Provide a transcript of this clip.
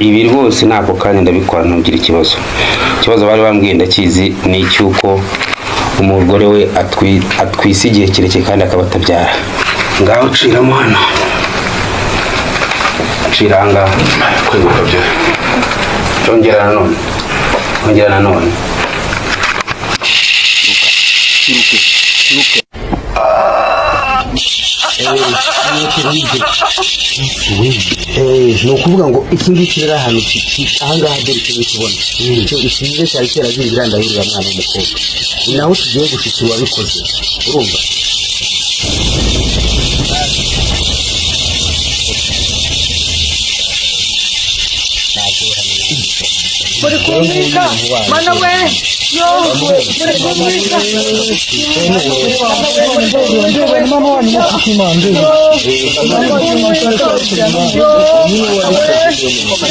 ibi rwose nako kandi ndabikora ntugira ikibazo bari bambwiye ndakizi ni cyuko umugore we atwise igihe kirekire kandi akaba atabyara. Ngaho ciramo hano ciranga kwibuka byo cyongera nanone ni ukuvuga ngo iki ngiki rero ahantu ahangaha dore icyo tubona icyo gisize cyari cyaragira ndahurira mwana w'umukobwa ni naho tugiye gushikira wabikoze urumva. Muri kumvika mana we yo muri kumvika mama wanyu mukimande